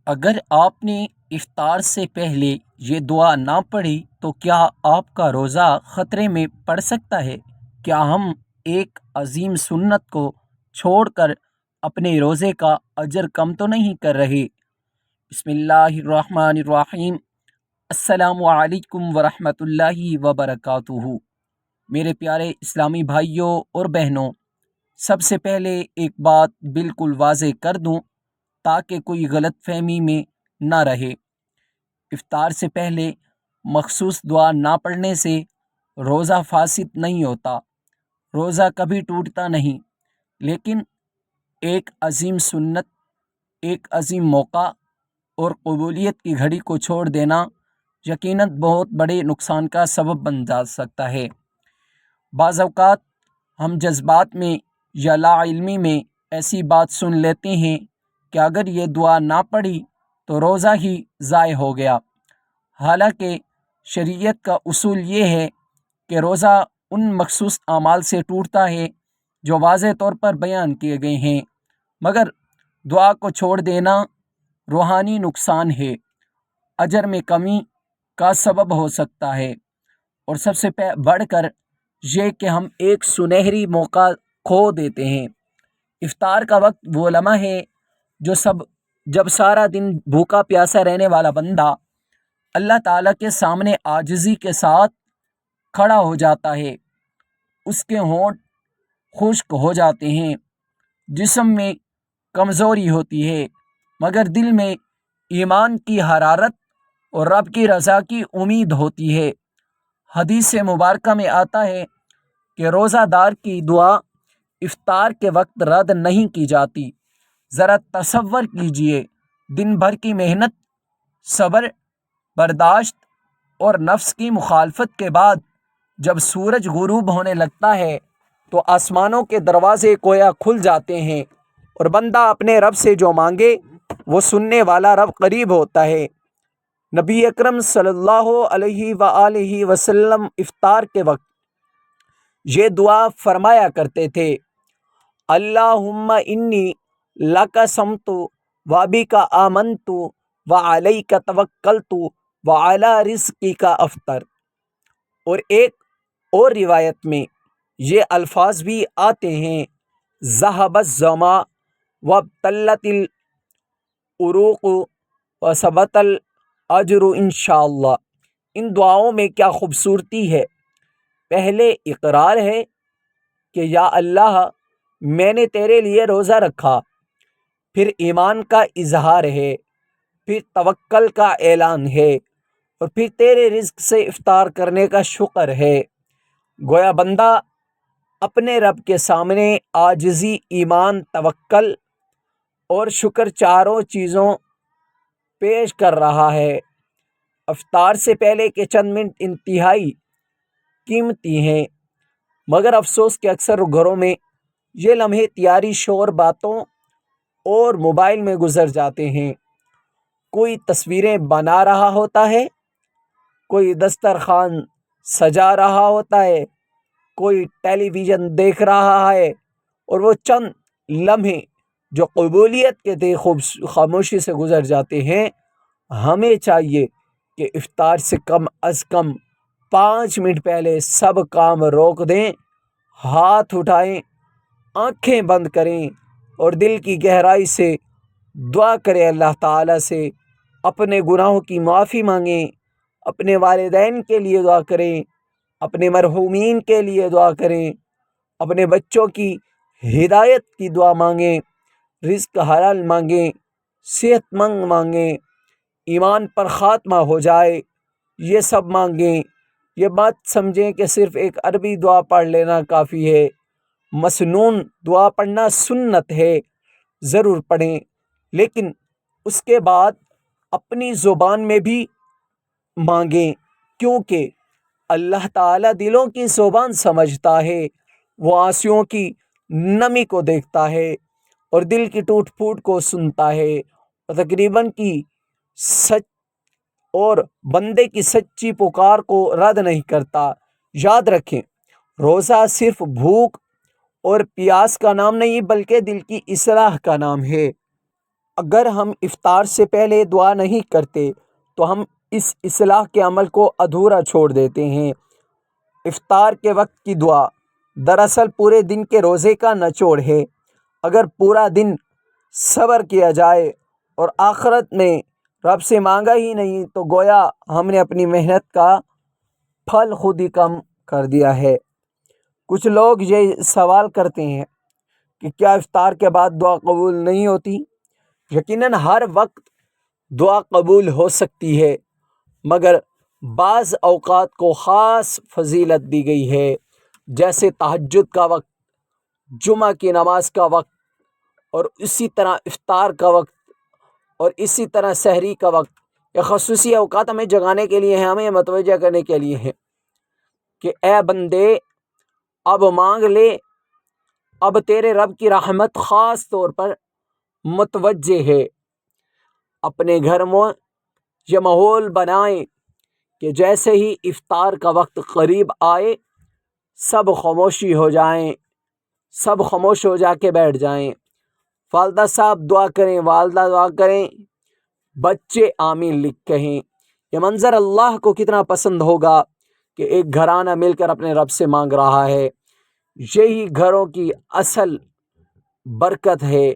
اگر آپ نے افطار سے پہلے یہ دعا نہ پڑھی تو کیا آپ کا روزہ خطرے میں پڑ سکتا ہے؟ کیا ہم ایک عظیم سنت کو چھوڑ کر اپنے روزے کا اجر کم تو نہیں کر رہے؟ بسم اللہ الرحمن الرحیم۔ السلام علیکم ورحمۃ اللہ وبرکاتہ۔ میرے پیارے اسلامی بھائیوں اور بہنوں، سب سے پہلے ایک بات بالکل واضح کر دوں تاکہ کوئی غلط فہمی میں نہ رہے۔ افطار سے پہلے مخصوص دعا نہ پڑھنے سے روزہ فاسد نہیں ہوتا، روزہ کبھی ٹوٹتا نہیں، لیکن ایک عظیم سنت، ایک عظیم موقع اور قبولیت کی گھڑی کو چھوڑ دینا یقیناً بہت بڑے نقصان کا سبب بن جا سکتا ہے۔ بعض اوقات ہم جذبات میں یا لا علمی میں ایسی بات سن لیتے ہیں کہ اگر یہ دعا نہ پڑھی تو روزہ ہی ضائع ہو گیا، حالانکہ شریعت کا اصول یہ ہے کہ روزہ ان مخصوص اعمال سے ٹوٹتا ہے جو واضح طور پر بیان کیے گئے ہیں، مگر دعا کو چھوڑ دینا روحانی نقصان ہے، اجر میں کمی کا سبب ہو سکتا ہے، اور سب سے بڑھ کر یہ کہ ہم ایک سنہری موقع کھو دیتے ہیں۔ افطار کا وقت وہ لمحہ ہے جب سارا دن بھوکا پیاسا رہنے والا بندہ اللہ تعالیٰ کے سامنے عاجزی کے ساتھ کھڑا ہو جاتا ہے۔ اس کے ہونٹ خشک ہو جاتے ہیں، جسم میں کمزوری ہوتی ہے، مگر دل میں ایمان کی حرارت اور رب کی رضا کی امید ہوتی ہے۔ حدیث مبارکہ میں آتا ہے کہ روزہ دار کی دعا افطار کے وقت رد نہیں کی جاتی۔ ذرا تصور کیجئے، دن بھر کی محنت، صبر، برداشت اور نفس کی مخالفت کے بعد جب سورج غروب ہونے لگتا ہے تو آسمانوں کے دروازے گویا کھل جاتے ہیں، اور بندہ اپنے رب سے جو مانگے وہ سننے والا رب قریب ہوتا ہے۔ نبی اکرم صلی اللہ علیہ وآلہ وسلم افطار کے وقت یہ دعا فرمایا کرتے تھے: اللہم انی لک صمت وبک آمنت وعلیک توکلت وعلی رزقک افطر۔ اور ایک اور روایت میں یہ الفاظ بھی آتے ہیں: ذہب الظما وابتلت العروق وثبت الاجر انشاءاللہ۔ ان دعاؤں میں کیا خوبصورتی ہے! پہلے اقرار ہے کہ یا اللہ میں نے تیرے لیے روزہ رکھا، پھر ایمان کا اظہار ہے، پھر توکل کا اعلان ہے، اور پھر تیرے رزق سے افطار کرنے کا شکر ہے۔ گویا بندہ اپنے رب کے سامنے عاجزی، ایمان، توکل اور شکر چاروں چیزوں پیش کر رہا ہے۔ افطار سے پہلے کے چند منٹ انتہائی قیمتی ہیں، مگر افسوس کہ اکثر گھروں میں یہ لمحے تیاری، شور، باتوں اور موبائل میں گزر جاتے ہیں۔ کوئی تصویریں بنا رہا ہوتا ہے، کوئی دسترخوان سجا رہا ہوتا ہے، کوئی ٹیلی ویژن دیکھ رہا ہے، اور وہ چند لمحے جو قبولیت کے تھے خاموشی سے گزر جاتے ہیں۔ ہمیں چاہیے کہ افطار سے کم از کم 5 منٹ پہلے سب کام روک دیں، ہاتھ اٹھائیں، آنکھیں بند کریں اور دل کی گہرائی سے دعا کریں اللہ تعالیٰ سے، اپنے گناہوں کی معافی مانگیں، اپنے والدین کے لیے دعا کریں، اپنے مرحومین کے لیے دعا کریں، اپنے بچوں کی ہدایت کی دعا مانگیں، رزق حلال مانگیں، صحت مند مانگیں، ایمان پر خاتمہ ہو جائے، یہ سب مانگیں۔ یہ بات سمجھیں کہ صرف ایک عربی دعا پڑھ لینا کافی ہے۔ مسنون دعا پڑھنا سنت ہے، ضرور پڑھیں، لیکن اس کے بعد اپنی زبان میں بھی مانگیں، کیونکہ اللہ تعالیٰ دلوں کی زبان سمجھتا ہے، وہ آنسوؤں کی نمی کو دیکھتا ہے اور دل کی ٹوٹ پھوٹ کو سنتا ہے، اور تقریباً کی سچ اور بندے کی سچی پکار کو رد نہیں کرتا۔ یاد رکھیں، روزہ صرف بھوک اور پیاس کا نام نہیں بلکہ دل کی اصلاح کا نام ہے۔ اگر ہم افطار سے پہلے دعا نہیں کرتے تو ہم اس اصلاح کے عمل کو ادھورا چھوڑ دیتے ہیں۔ افطار کے وقت کی دعا دراصل پورے دن کے روزے کا نچوڑ ہے۔ اگر پورا دن صبر کیا جائے اور آخرت میں رب سے مانگا ہی نہیں تو گویا ہم نے اپنی محنت کا پھل خود ہی کم کر دیا ہے۔ کچھ لوگ یہ سوال کرتے ہیں کہ کیا افطار کے بعد دعا قبول نہیں ہوتی؟ یقیناً ہر وقت دعا قبول ہو سکتی ہے، مگر بعض اوقات کو خاص فضیلت دی گئی ہے، جیسے تہجد کا وقت، جمعہ کی نماز کا وقت، اور اسی طرح افطار کا وقت، اور اسی طرح سحری کا وقت۔ یہ خصوصی اوقات ہمیں جگانے کے لیے ہیں، ہمیں متوجہ کرنے کے لیے ہیں کہ اے بندے اب مانگ لے، اب تیرے رب کی رحمت خاص طور پر متوجہ ہے۔ اپنے گھر میں یہ ماحول بنائیں کہ جیسے ہی افطار کا وقت قریب آئے سب خاموشی ہو جائیں، سب خاموش ہو جا کے بیٹھ جائیں۔ والدہ صاحب دعا کریں، والدہ دعا کریں، بچے آمین لکھ کہیں۔ یہ منظر اللہ کو کتنا پسند ہوگا کہ ایک گھرانہ مل کر اپنے رب سے مانگ رہا ہے۔ یہی گھروں کی اصل برکت ہے،